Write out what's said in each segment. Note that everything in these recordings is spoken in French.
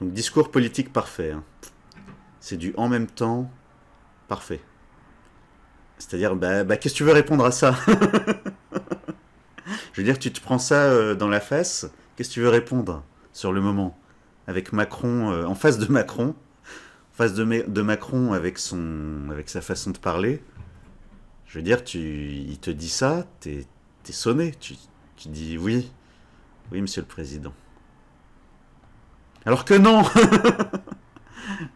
Donc discours politique parfait, hein. C'est du en même temps parfait. C'est-à-dire, qu'est-ce que tu veux répondre à ça? Je veux dire, tu te prends ça dans la face, qu'est-ce que tu veux répondre sur le moment? Avec Macron, en face de Macron, en face de Macron avec sa façon de parler, je veux dire, il te dit ça, t'es sonné, tu dis oui, oui, monsieur le président. Alors que non,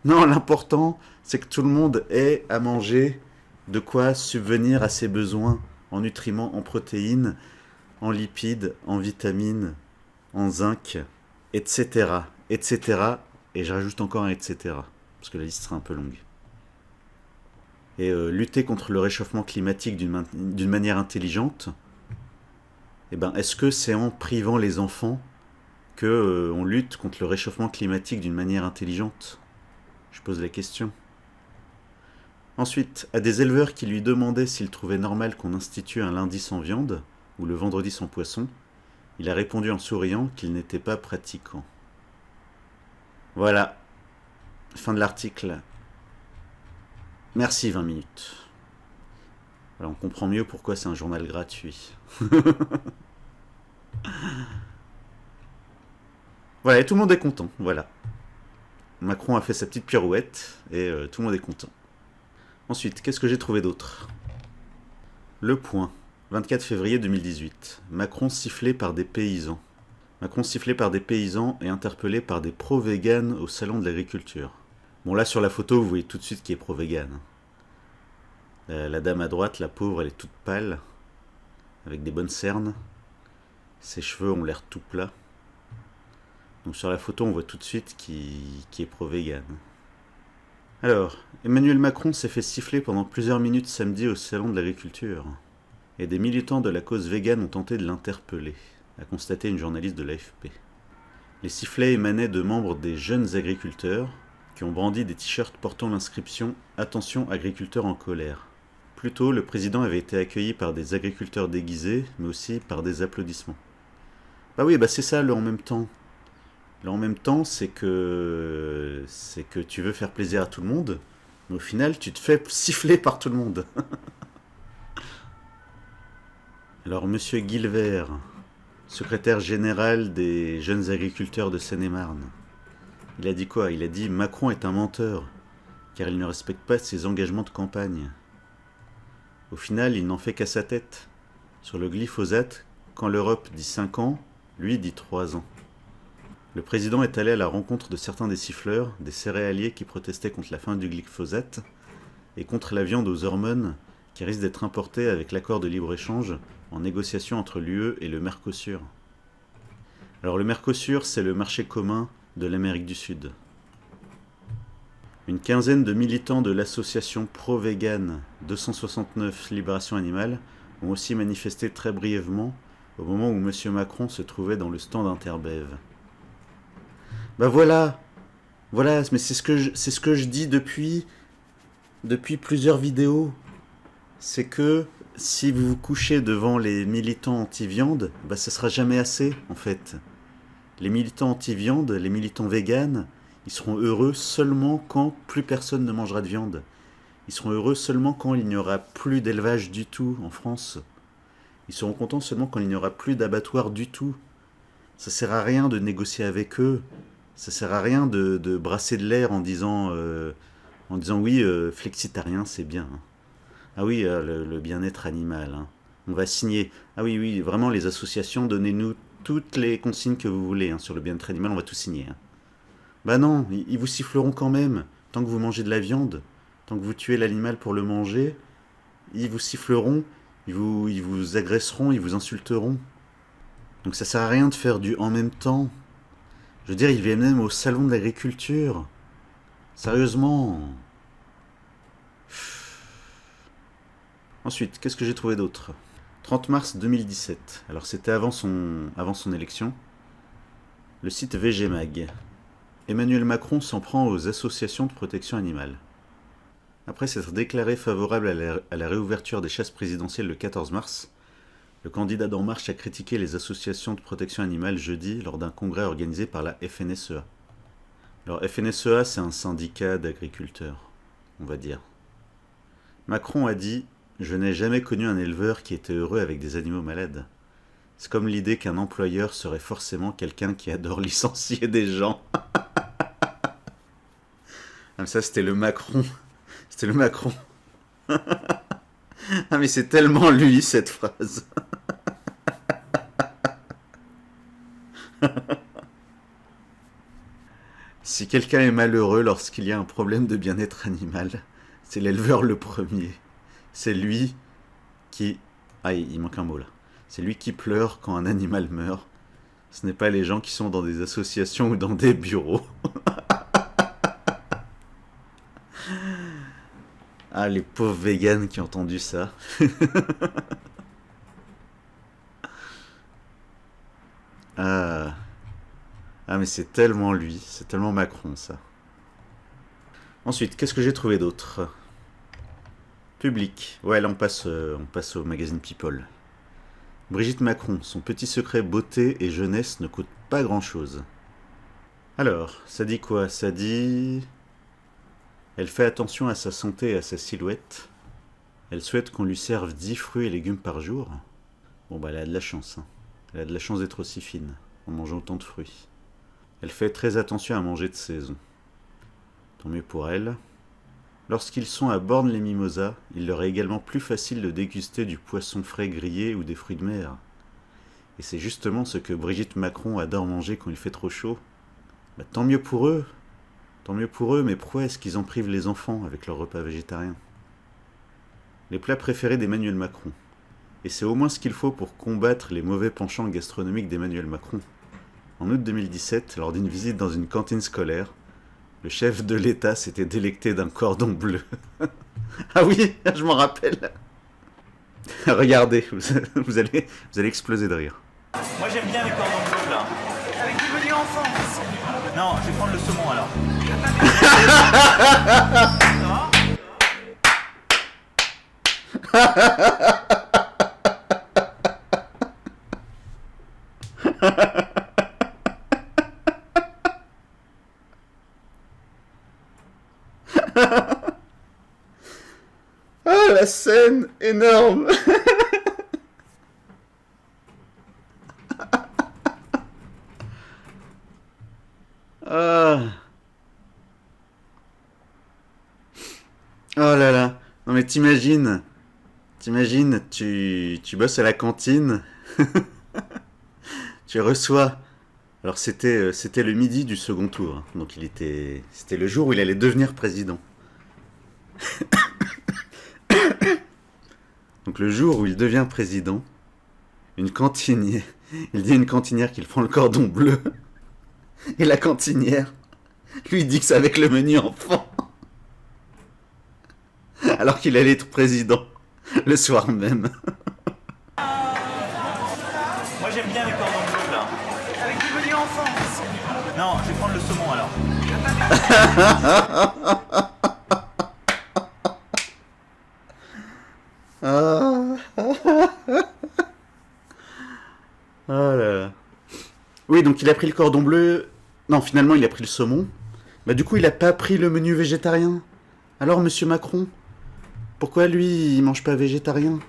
non, l'important, c'est que tout le monde ait à manger de quoi subvenir à ses besoins en nutriments, en protéines, en lipides, en vitamines, en zinc, etc. etc. Et je rajoute encore un etc. Parce que la liste sera un peu longue. Et lutter contre le réchauffement climatique d'une manière intelligente, eh ben, est-ce que c'est en privant les enfants que on lutte contre le réchauffement climatique d'une manière intelligente? Je pose la question. Ensuite, à des éleveurs qui lui demandaient s'ils trouvaient normal qu'on institue un lundi sans viande ou le vendredi sans poisson, il a répondu en souriant qu'il n'était pas pratiquant. Voilà, fin de l'article. Merci 20 minutes. Voilà, on comprend mieux pourquoi c'est un journal gratuit. Voilà, et tout le monde est content, voilà. Macron a fait sa petite pirouette et tout le monde est content. Ensuite, qu'est-ce que j'ai trouvé d'autre? Le Point, 24 février 2018. Macron sifflé par des paysans. Macron sifflé par des paysans et interpellé par des pro-véganes au salon de l'agriculture. Bon, là sur la photo, vous voyez tout de suite qui est pro-végane. La dame à droite, la pauvre, elle est toute pâle, avec des bonnes cernes. Ses cheveux ont l'air tout plats. Donc sur la photo, on voit tout de suite qui est pro-végane. Alors, Emmanuel Macron s'est fait siffler pendant plusieurs minutes samedi au salon de l'agriculture. Et des militants de la cause végane ont tenté de l'interpeller, a constaté une journaliste de l'AFP. Les sifflets émanaient de membres des jeunes agriculteurs qui ont brandi des t-shirts portant l'inscription « Attention agriculteurs en colère ». Plus tôt, le président avait été accueilli par des agriculteurs déguisés, mais aussi par des applaudissements. Bah oui, c'est ça le en même temps. Le en même temps, c'est que tu veux faire plaisir à tout le monde, mais au final, tu te fais siffler par tout le monde. Alors, monsieur Guilbert, secrétaire général des jeunes agriculteurs de Seine-et-Marne, il a dit quoi? Il a dit « Macron est un menteur, car il ne respecte pas ses engagements de campagne. » Au final, il n'en fait qu'à sa tête. Sur le glyphosate, quand l'Europe dit 5 ans, lui dit 3 ans. Le président est allé à la rencontre de certains des siffleurs, des céréaliers qui protestaient contre la fin du glyphosate et contre la viande aux hormones qui risque d'être importée avec l'accord de libre-échange en négociation entre l'UE et le Mercosur. Alors le Mercosur, c'est le marché commun de l'Amérique du Sud. Une quinzaine de militants de l'association pro-végane 269 Libération Animale ont aussi manifesté très brièvement au moment où M. Macron se trouvait dans le stand Interbev. Voilà, mais c'est ce que je dis depuis plusieurs vidéos. C'est que si vous vous couchez devant les militants anti-viande, ce sera jamais assez en fait. Les militants anti-viande, les militants véganes, ils seront heureux seulement quand plus personne ne mangera de viande. Ils seront heureux seulement quand il n'y aura plus d'élevage du tout en France. Ils seront contents seulement quand il n'y aura plus d'abattoirs du tout. Ça sert à rien de négocier avec eux. Ça sert à rien de brasser de l'air en disant oui, flexitarien, c'est bien. Ah oui, le bien-être animal. Hein. On va signer. Ah oui, oui, vraiment, les associations, donnez-nous toutes les consignes que vous voulez sur le bien-être animal, on va tout signer. Hein. Bah non, ils vous siffleront quand même. Tant que vous mangez de la viande, tant que vous tuez l'animal pour le manger, ils vous siffleront, ils vous agresseront, ils vous insulteront. Donc ça sert à rien de faire du en même temps. Je veux dire, ils viennent même au salon de l'agriculture. Sérieusement. Ensuite, qu'est-ce que j'ai trouvé d'autre? 30 mars 2017. Alors c'était avant son élection. Le site VGMag. Emmanuel Macron s'en prend aux associations de protection animale. Après s'être déclaré favorable à la réouverture des chasses présidentielles le 14 mars, le candidat d'En Marche a critiqué les associations de protection animale jeudi lors d'un congrès organisé par la FNSEA. Alors FNSEA, c'est un syndicat d'agriculteurs, on va dire. Macron a dit « Je n'ai jamais connu un éleveur qui était heureux avec des animaux malades. » C'est comme l'idée qu'un employeur serait forcément quelqu'un qui adore licencier des gens. Ah, ça, c'était le Macron. C'était le Macron. Ah, mais c'est tellement lui, cette phrase. Si quelqu'un est malheureux lorsqu'il y a un problème de bien-être animal, c'est l'éleveur le premier. C'est lui qui... Ah, il manque un mot là. C'est lui qui pleure quand un animal meurt. Ce n'est pas les gens qui sont dans des associations ou dans des bureaux. Ah, les pauvres véganes qui ont entendu ça. Ah. Ah, mais c'est tellement lui, c'est tellement Macron, ça. Ensuite, qu'est-ce que j'ai trouvé d'autre? Public. Ouais, là, on passe au magazine People. Brigitte Macron, son petit secret beauté et jeunesse ne coûte pas grand-chose. Alors, ça dit quoi? Ça dit... Elle fait attention à sa santé et à sa silhouette. Elle souhaite qu'on lui serve 10 fruits et légumes par jour. Bon, bah, elle a de la chance, hein. Elle a de la chance d'être aussi fine, en mangeant autant de fruits. Elle fait très attention à manger de saison. Tant mieux pour elle. Lorsqu'ils sont à Bornes-les-Mimosas, il leur est également plus facile de déguster du poisson frais grillé ou des fruits de mer. Et c'est justement ce que Brigitte Macron adore manger quand il fait trop chaud. Bah, tant mieux pour eux. Tant mieux pour eux, mais pourquoi est-ce qu'ils en privent les enfants avec leur repas végétarien? Les plats préférés d'Emmanuel Macron. Et c'est au moins ce qu'il faut pour combattre les mauvais penchants gastronomiques d'Emmanuel Macron. En août 2017, lors d'une visite dans une cantine scolaire, le chef de l'État s'était délecté d'un cordon bleu. Ah oui, je m'en rappelle. Regardez, vous allez exploser de rire. Moi j'aime bien les cordons bleus là. Avec du menu enfant. Non, je vais prendre le saumon alors. Ah, la scène énorme. Ah. Oh là là. Non mais t'imagines, tu bosses à la cantine, tu reçois. Alors c'était le midi du second tour, hein. Donc c'était le jour où il allait devenir président. Donc le jour où il devient président, une cantinière, il dit à une cantinière qu'il prend le cordon bleu, et la cantinière lui dit que c'est avec le menu enfant, alors qu'il allait être président le soir même. Moi j'aime bien les cordons bleus là. Avec du menu enfant. Non, je vais prendre le saumon alors. Ah. Oh là là. Oui, donc il a pris le cordon bleu. Non, finalement, il a pris le saumon. Bah, du coup, il a pas pris le menu végétarien. Alors, monsieur Macron, pourquoi lui, il mange pas végétarien?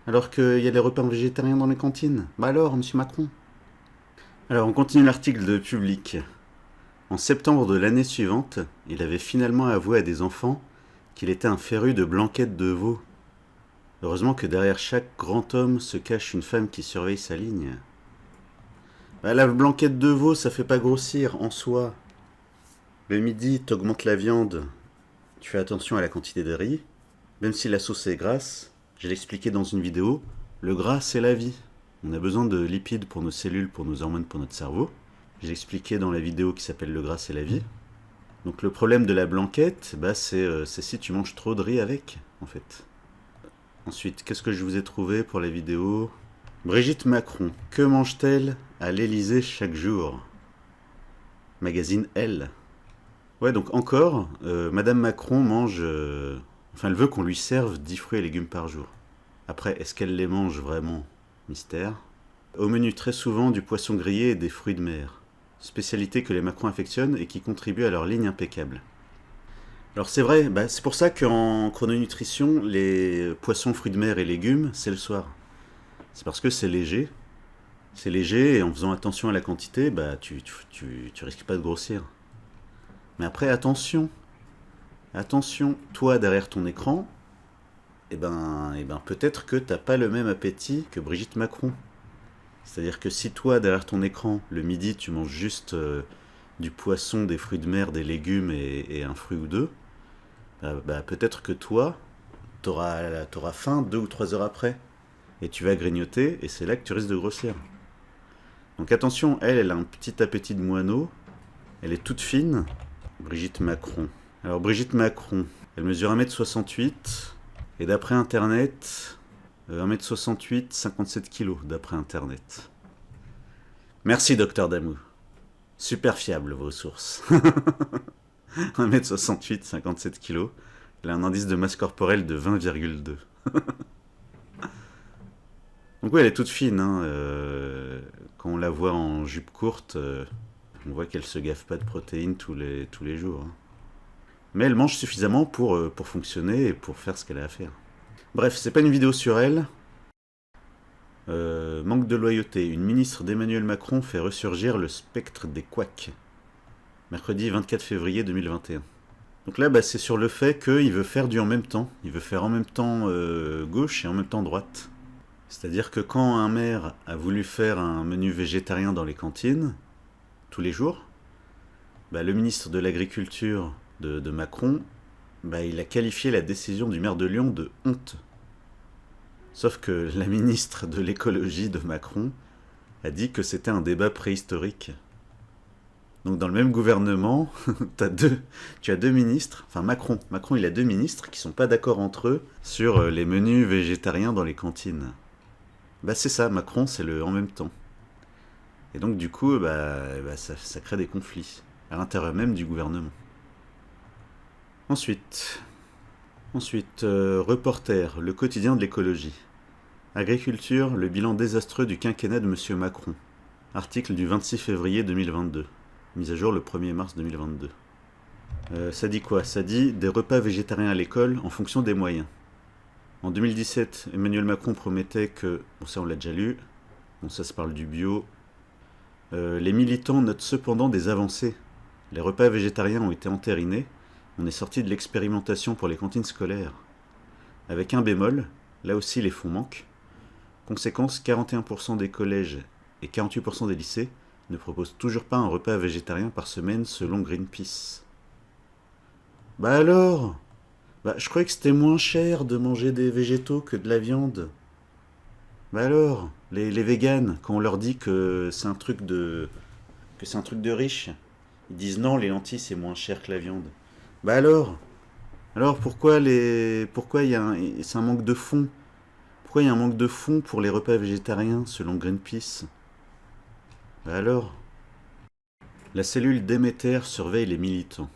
Alors qu'il y a des repas végétariens dans les cantines. Bah alors, monsieur Macron. Alors, on continue l'article de Public. En septembre de l'année suivante, il avait finalement avoué à des enfants qu'il était un féru de blanquettes de veau. Heureusement que derrière chaque grand homme se cache une femme qui surveille sa ligne. Bah, la blanquette de veau, ça fait pas grossir en soi. Le midi, t'augmentes la viande, tu fais attention à la quantité de riz. Même si la sauce est grasse, je l'ai expliqué dans une vidéo, le gras c'est la vie. On a besoin de lipides pour nos cellules, pour nos hormones, pour notre cerveau. J'ai expliqué dans la vidéo qui s'appelle Le gras c'est la vie. Donc le problème de la blanquette, bah, c'est si tu manges trop de riz avec, en fait. Ensuite, qu'est-ce que je vous ai trouvé pour la vidéo? Brigitte Macron, que mange-t-elle à l'Élysée chaque jour? Magazine Elle. Ouais, donc encore, Madame Macron mange... Enfin, elle veut qu'on lui serve 10 fruits et légumes par jour. Après, est-ce qu'elle les mange vraiment? Mystère. Au menu, très souvent, du poisson grillé et des fruits de mer. spécialité que les Macrons affectionnent et qui contribue à leur ligne impeccable. Alors c'est vrai, c'est pour ça qu'en chrononutrition, les poissons, fruits de mer et légumes, c'est le soir. C'est parce que c'est léger. C'est léger et en faisant attention à la quantité, tu risques pas de grossir. Mais après, attention, toi derrière ton écran, peut-être que t'as pas le même appétit que Brigitte Macron. C'est-à-dire que si toi derrière ton écran, le midi, tu manges juste du poisson, des fruits de mer, des légumes et un fruit ou deux, peut-être que toi, t'auras faim 2 ou 3 heures après. Et tu vas grignoter, et c'est là que tu risques de grossir. Donc attention, elle a un petit appétit de moineau. Elle est toute fine. Brigitte Macron. Alors Brigitte Macron, elle mesure 1m68. Et d'après Internet, 1m68, 57 kg d'après Internet. Merci Docteur Damou. Super fiable vos sources. 1m68, 57 kg. Elle a un indice de masse corporelle de 20,2. Donc oui, elle est toute fine. Quand on la voit en jupe courte, on voit qu'elle se gaffe pas de protéines tous les jours. Hein. Mais elle mange suffisamment pour fonctionner et pour faire ce qu'elle a à faire. Bref, c'est pas une vidéo sur elle. Manque de loyauté. Une ministre d'Emmanuel Macron fait ressurgir le spectre des couacs. Mercredi 24 février 2021. Donc là, c'est sur le fait qu'il veut faire du en même temps. Il veut faire en même temps gauche et en même temps droite. C'est-à-dire que quand un maire a voulu faire un menu végétarien dans les cantines, tous les jours, le ministre de l'Agriculture de Macron, il a qualifié la décision du maire de Lyon de honte. Sauf que la ministre de l'écologie de Macron a dit que c'était un débat préhistorique. Donc dans le même gouvernement, tu as deux ministres, enfin Macron il a 2 ministres qui sont pas d'accord entre eux sur les menus végétariens dans les cantines. C'est ça, Macron c'est le en même temps. Et donc du coup, ça crée des conflits à l'intérieur même du gouvernement. Ensuite, Reporter, le quotidien de l'écologie. Agriculture, le bilan désastreux du quinquennat de M. Macron. Article du 26 février 2022. Mise à jour le 1er mars 2022. Ça dit quoi? Ça dit des repas végétariens à l'école en fonction des moyens. En 2017, Emmanuel Macron promettait que... Bon, ça on l'a déjà lu. Bon, ça se parle du bio. Les militants notent cependant des avancées. Les repas végétariens ont été entérinés. On est sorti de l'expérimentation pour les cantines scolaires. Avec un bémol, là aussi les fonds manquent. Conséquence, 41% des collèges et 48% des lycées ne proposent toujours pas un repas végétarien par semaine selon Greenpeace. Alors, je croyais que c'était moins cher de manger des végétaux que de la viande. Alors, les véganes, quand on leur dit que c'est un truc de riche, ils disent non, les lentilles c'est moins cher que la viande. Alors pourquoi c'est un manque de fonds? Pourquoi il y a un manque de fonds pour les repas végétariens selon Greenpeace? Alors, la cellule Déméter surveille les militants.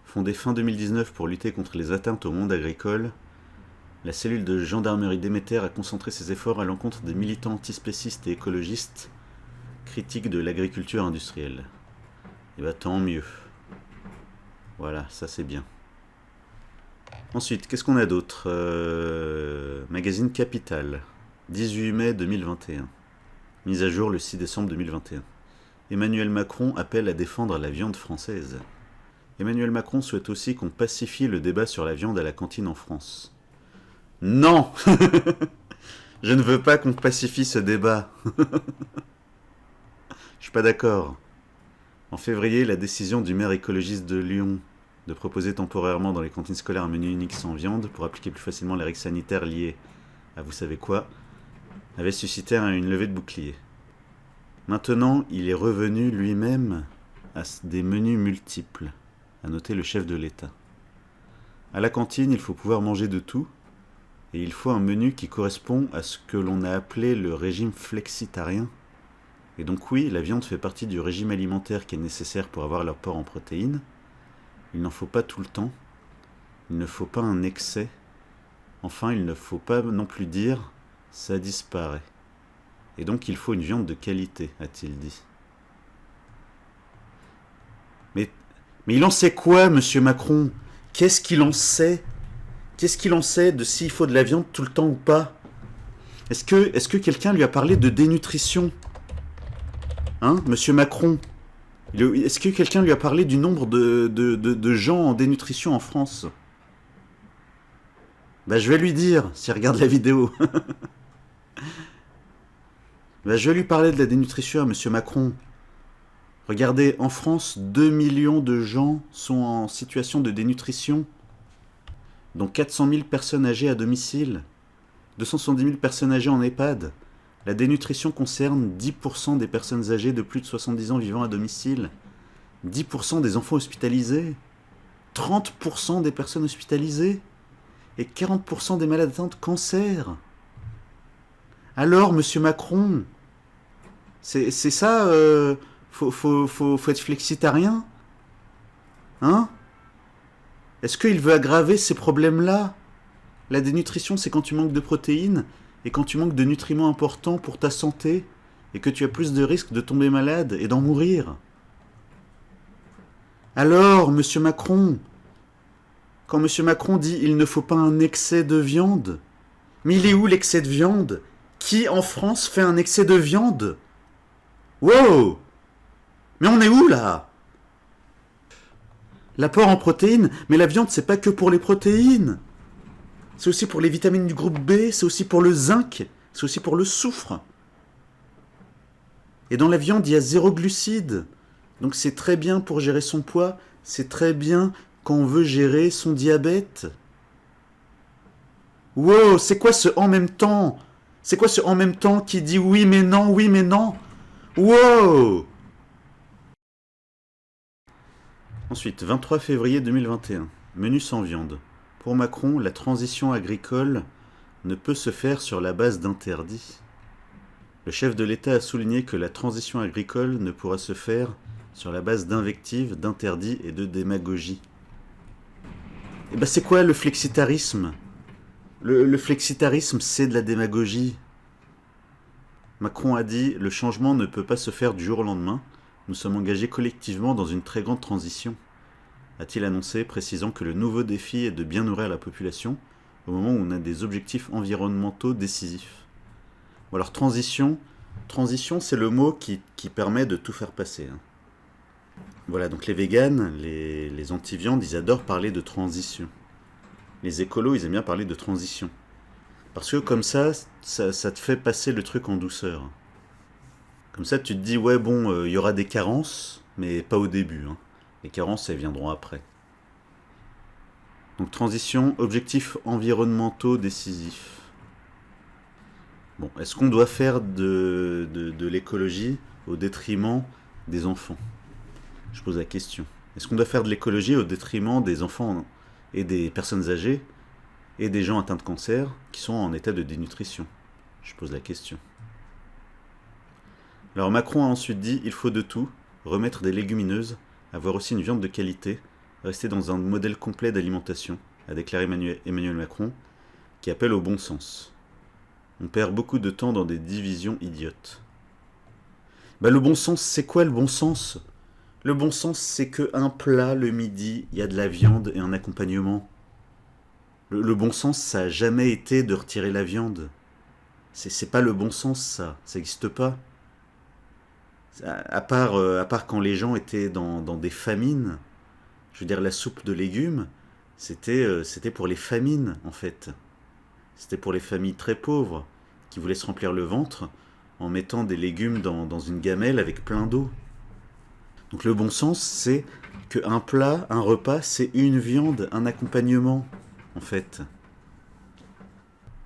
Fondée fin 2019 pour lutter contre les atteintes au monde agricole, la cellule de gendarmerie Déméter a concentré ses efforts à l'encontre des militants antispécistes et écologistes critiques de l'agriculture industrielle. Et tant mieux. Voilà, ça c'est bien. Ensuite, qu'est-ce qu'on a d'autre? Magazine Capital, 18 mai 2021. Mise à jour le 6 décembre 2021. Emmanuel Macron appelle à défendre la viande française. Emmanuel Macron souhaite aussi qu'on pacifie le débat sur la viande à la cantine en France. Non. Je ne veux pas qu'on pacifie ce débat. Je suis pas d'accord. En février, la décision du maire écologiste de Lyon de proposer temporairement dans les cantines scolaires un menu unique sans viande pour appliquer plus facilement les règles sanitaires liées à vous savez quoi, avait suscité une levée de bouclier. Maintenant, il est revenu lui-même à des menus multiples, a noté le chef de l'État. À la cantine, il faut pouvoir manger de tout, et il faut un menu qui correspond à ce que l'on a appelé le régime flexitarien. Et donc oui, la viande fait partie du régime alimentaire qui est nécessaire pour avoir l'apport en protéines. Il n'en faut pas tout le temps. Il ne faut pas un excès. Enfin, il ne faut pas non plus dire « ça disparaît ». Et donc il faut une viande de qualité, a-t-il dit. Mais il en sait quoi, monsieur Macron? Qu'est-ce qu'il en sait? Qu'est-ce qu'il en sait de s'il faut de la viande tout le temps ou pas? Est-ce que quelqu'un lui a parlé de dénutrition? Hein, monsieur Macron? Est-ce que quelqu'un lui a parlé du nombre de gens en dénutrition en France? Bah je vais lui dire, s'il regarde la vidéo. Bah je vais lui parler de la dénutrition à monsieur Macron. Regardez, en France, 2 millions de gens sont en situation de dénutrition, dont 400 000 personnes âgées à domicile, 270 000 personnes âgées en EHPAD. La dénutrition concerne 10% des personnes âgées de plus de 70 ans vivant à domicile, 10% des enfants hospitalisés, 30% des personnes hospitalisées et 40% des malades atteints de cancer. Alors, monsieur Macron, c'est ça, faut être flexitarien? Hein? Est-ce qu'il veut aggraver ces problèmes-là? La dénutrition, c'est quand tu manques de protéines et quand tu manques de nutriments importants pour ta santé et que tu as plus de risques de tomber malade et d'en mourir. Alors, monsieur Macron, quand monsieur Macron dit « il ne faut pas un excès de viande », mais il est où l'excès de viande? Qui en France fait un excès de viande? Wow! Mais on est où là? L'apport en protéines, mais la viande c'est pas que pour les protéines. C'est aussi pour les vitamines du groupe B, c'est aussi pour le zinc, c'est aussi pour le soufre. Et dans la viande, il y a 0 glucides. Donc c'est très bien pour gérer son poids, c'est très bien quand on veut gérer son diabète. Wow, c'est quoi ce en même temps? C'est quoi ce en même temps qui dit oui mais non, oui mais non? Wow! Ensuite, 23 février 2021. Menu sans viande. Pour Macron, la transition agricole ne peut se faire sur la base d'interdits. Le chef de l'État a souligné que la transition agricole ne pourra se faire sur la base d'invectives, d'interdits et de démagogie. Et ben c'est quoi le flexitarisme? Le flexitarisme, c'est de la démagogie. Macron a dit « Le changement ne peut pas se faire du jour au lendemain. Nous sommes engagés collectivement dans une très grande transition », a-t-il annoncé, précisant que le nouveau défi est de bien nourrir la population au moment où on a des objectifs environnementaux décisifs. Bon alors transition c'est le mot qui permet de tout faire passer. Hein. Voilà, donc les véganes, les anti-viandes, ils adorent parler de transition. Les écolos, ils aiment bien parler de transition. Parce que comme ça te fait passer le truc en douceur. Comme ça, tu te dis, ouais, bon, y aura des carences, mais pas au début. Hein. Les carences, elles viendront après. Donc, transition, objectifs environnementaux décisifs. Bon, est-ce qu'on doit faire de l'écologie au détriment des enfants? Je pose la question. Est-ce qu'on doit faire de l'écologie au détriment des enfants et des personnes âgées et des gens atteints de cancer qui sont en état de dénutrition? Je pose la question. Alors Macron a ensuite dit « Il faut de tout, remettre des légumineuses, avoir aussi une viande de qualité, rester dans un modèle complet d'alimentation », a déclaré Emmanuel Macron, qui appelle au bon sens. On perd beaucoup de temps dans des divisions idiotes. Bah le bon sens, c'est quoi le bon sens? Le bon sens, c'est qu'un plat le midi, il y a de la viande et un accompagnement. Le bon sens, ça n'a jamais été de retirer la viande. C'est pas le bon sens, ça n'existe pas. À part quand les gens étaient dans des famines, je veux dire la soupe de légumes, c'était pour les famines en fait. C'était pour les familles très pauvres qui voulaient se remplir le ventre en mettant des légumes dans une gamelle avec plein d'eau. Donc le bon sens, c'est qu'un plat, un repas, c'est une viande, un accompagnement en fait.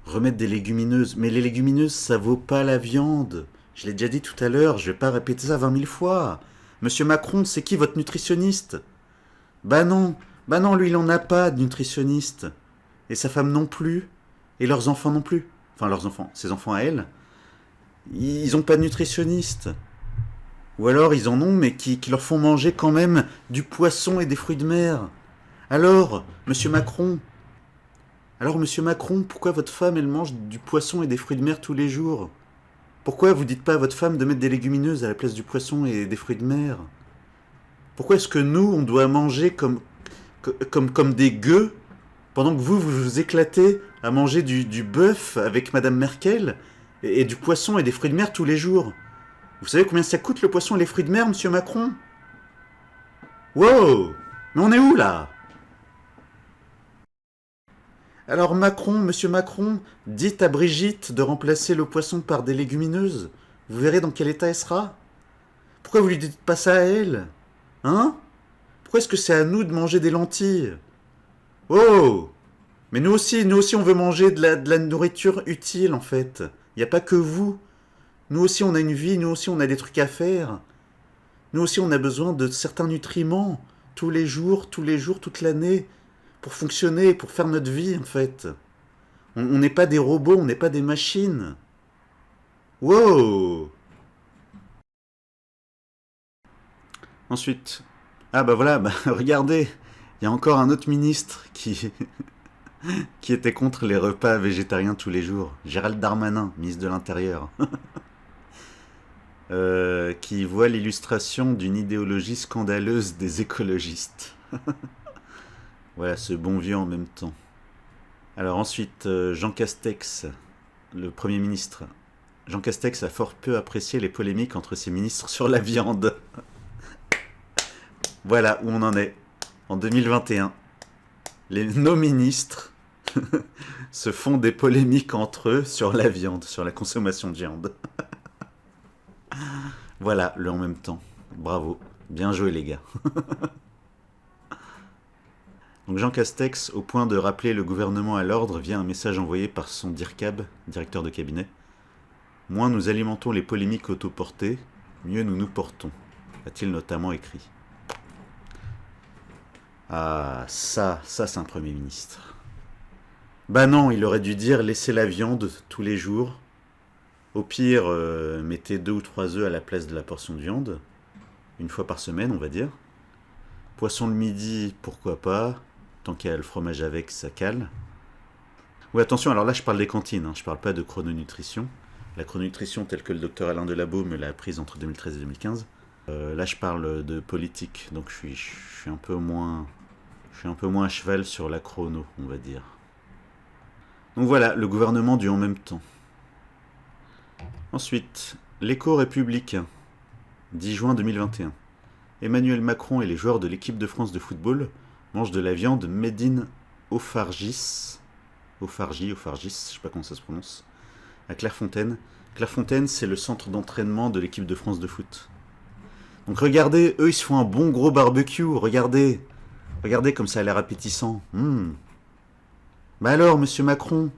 Remettre des légumineuses, mais les légumineuses, ça vaut pas la viande. Je l'ai déjà dit tout à l'heure, je vais pas répéter ça 20 000 fois. Monsieur Macron, c'est qui votre nutritionniste? Bah non, lui il en a pas de nutritionniste. Et sa femme non plus. Et leurs enfants non plus. Enfin leurs enfants, ses enfants à elle. Ils ont pas de nutritionniste. Ou alors ils en ont, mais qui leur font manger quand même du poisson et des fruits de mer. Alors, monsieur Macron, pourquoi votre femme elle mange du poisson et des fruits de mer tous les jours? Pourquoi vous dites pas à votre femme de mettre des légumineuses à la place du poisson et des fruits de mer? Pourquoi est-ce que nous, on doit manger comme des gueux, pendant que vous vous éclatez à manger du bœuf avec Madame Merkel, et du poisson et des fruits de mer tous les jours? Vous savez combien ça coûte le poisson et les fruits de mer, monsieur Macron? Wow! Mais on est où, là? Alors Macron, monsieur Macron, dites à Brigitte de remplacer le poisson par des légumineuses. Vous verrez dans quel état elle sera. Pourquoi vous lui dites pas ça à elle? Hein? Pourquoi est-ce que c'est à nous de manger des lentilles? Oh! Mais nous aussi on veut manger de la nourriture utile en fait. Il n'y a pas que vous. Nous aussi on a une vie, nous aussi on a des trucs à faire. Nous aussi on a besoin de certains nutriments. Tous les jours, toute l'année. Pour fonctionner, pour faire notre vie en fait. On n'est pas des robots, on n'est pas des machines. Wow! Ensuite, ah bah voilà, bah, regardez, il y a encore un autre ministre qui était contre les repas végétariens tous les jours. Gérald Darmanin, ministre de l'Intérieur. Qui voit l'illustration d'une idéologie scandaleuse des écologistes. Voilà, ce bon vieux en même temps. Alors ensuite, Jean Castex, le Premier ministre. Jean Castex a fort peu apprécié les polémiques entre ses ministres sur la viande. Voilà où on en est. En 2021, nos ministres se font des polémiques entre eux sur la viande, sur la consommation de viande. Voilà, le en même temps. Bravo. Bien joué les gars. Donc Jean Castex, au point de rappeler le gouvernement à l'ordre via un message envoyé par son DIRCAB, directeur de cabinet. Moins nous alimentons les polémiques autoportées, mieux nous nous portons, a-t-il notamment écrit. Ah, ça c'est un Premier ministre. Bah non, il aurait dû dire laissez la viande tous les jours. Au pire, mettez 2 ou 3 œufs à la place de la portion de viande. Une fois par semaine, on va dire. Poisson le midi, pourquoi pas. Tant qu'il y a le fromage avec, ça cale. Oui, attention, alors là, je parle des cantines. Hein, je parle pas de chrononutrition. La chrononutrition, telle que le docteur Alain Delabo me l'a apprise entre 2013 et 2015. Là, je parle de politique. Donc, je suis un peu moins à cheval sur la chrono, on va dire. Donc voilà, le gouvernement du en même temps. Ensuite, l'Écho républicain, 10 juin 2021. Emmanuel Macron et les joueurs de l'équipe de France de football mangent de la viande made in Ophargis, je sais pas comment ça se prononce, à Clairefontaine. Clairefontaine, c'est le centre d'entraînement de l'équipe de France de foot. Donc regardez, eux ils se font un bon gros barbecue, regardez comme ça a l'air appétissant. Bah alors, monsieur Macron,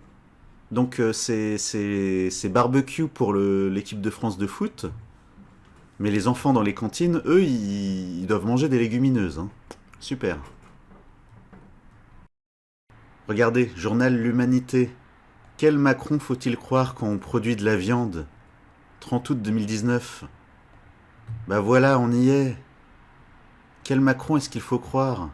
donc c'est barbecue pour l'équipe de France de foot, mais les enfants dans les cantines, eux, ils doivent manger des légumineuses. Hein. Super. Regardez, journal L'Humanité. Quel Macron faut-il croire quand on produit de la viande? 30 août 2019. Bah voilà, on y est. Quel Macron est-ce qu'il faut croire?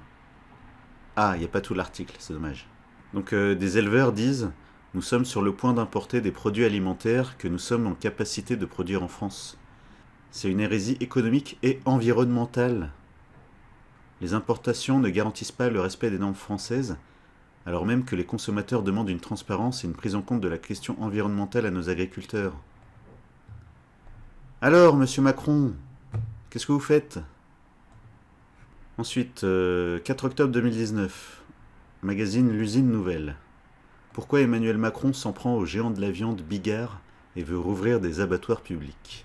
Ah, il n'y a pas tout l'article, c'est dommage. Donc des éleveurs disent « Nous sommes sur le point d'importer des produits alimentaires que nous sommes en capacité de produire en France. C'est une hérésie économique et environnementale. Les importations ne garantissent pas le respect des normes françaises, alors même que les consommateurs demandent une transparence et une prise en compte de la question environnementale à nos agriculteurs. Alors, monsieur Macron, qu'est-ce que vous faites ?» Ensuite, 4 octobre 2019, magazine L'Usine Nouvelle. Pourquoi Emmanuel Macron s'en prend aux géants de la viande Bigard et veut rouvrir des abattoirs publics?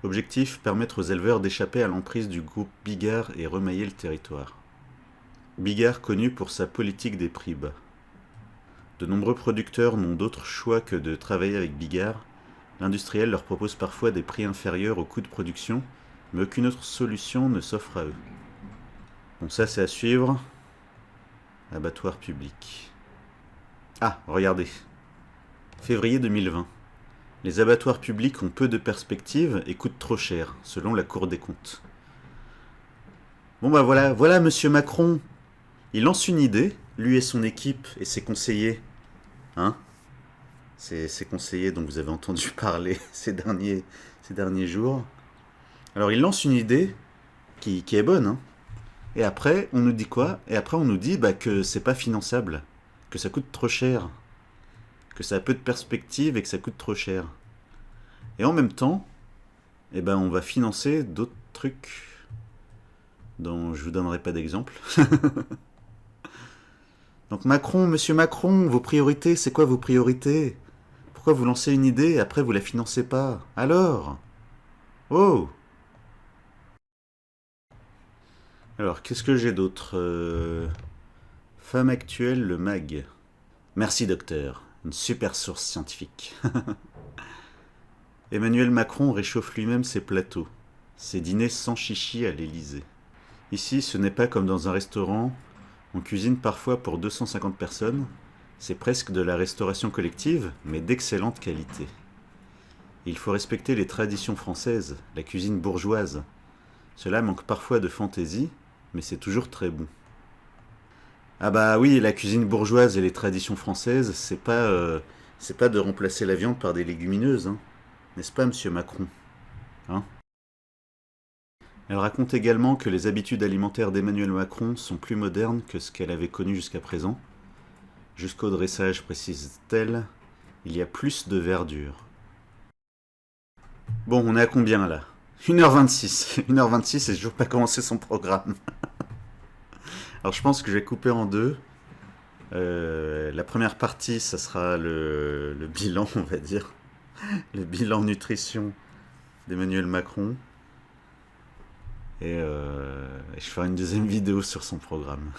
Objectif, permettre aux éleveurs d'échapper à l'emprise du groupe Bigard et remailler le territoire. Bigard connu pour sa politique des prix bas. De nombreux producteurs n'ont d'autre choix que de travailler avec Bigard. L'industriel leur propose parfois des prix inférieurs au coût de production, mais aucune autre solution ne s'offre à eux. Bon, ça c'est à suivre. Abattoir public. Ah, regardez. Février 2020. Les abattoirs publics ont peu de perspectives et coûtent trop cher, selon la Cour des comptes. Bon bah voilà monsieur Macron. Il lance une idée, lui et son équipe et ses conseillers. Hein? Ces conseillers dont vous avez entendu parler ces derniers jours. Alors il lance une idée qui est bonne, hein. Et après, on nous dit quoi? Et après, on nous dit bah, que c'est pas finançable, que ça coûte trop cher, que ça a peu de perspective et que ça coûte trop cher. Et en même temps, eh ben, on va financer d'autres trucs dont je vous donnerai pas d'exemple. Donc Macron, monsieur Macron, vos priorités, c'est quoi vos priorités? Pourquoi vous lancez une idée et après vous la financez pas? Alors? Oh! Alors, qu'est-ce que j'ai d'autre? Femme actuelle, le MAG. Merci docteur, une super source scientifique. Emmanuel Macron réchauffe lui-même ses plateaux, ses dîners sans chichi à l'Élysée. Ici, ce n'est pas comme dans un restaurant, on cuisine parfois pour 250 personnes, c'est presque de la restauration collective, mais d'excellente qualité. Il faut respecter les traditions françaises, la cuisine bourgeoise. Cela manque parfois de fantaisie, mais c'est toujours très bon. Ah bah oui, la cuisine bourgeoise et les traditions françaises, c'est pas de remplacer la viande par des légumineuses, hein. N'est-ce pas, monsieur Macron? Hein? Elle raconte également que les habitudes alimentaires d'Emmanuel Macron sont plus modernes que ce qu'elle avait connu jusqu'à présent. Jusqu'au dressage, précise-t-elle, il y a plus de verdure. Bon, on est à combien là? 1h26. 1h26 et j'ai toujours pas commencé son programme. Alors je pense que je vais couper en deux. La première partie, ça sera le bilan, on va dire. Le bilan nutrition d'Emmanuel Macron. Et je ferai une deuxième vidéo sur son programme.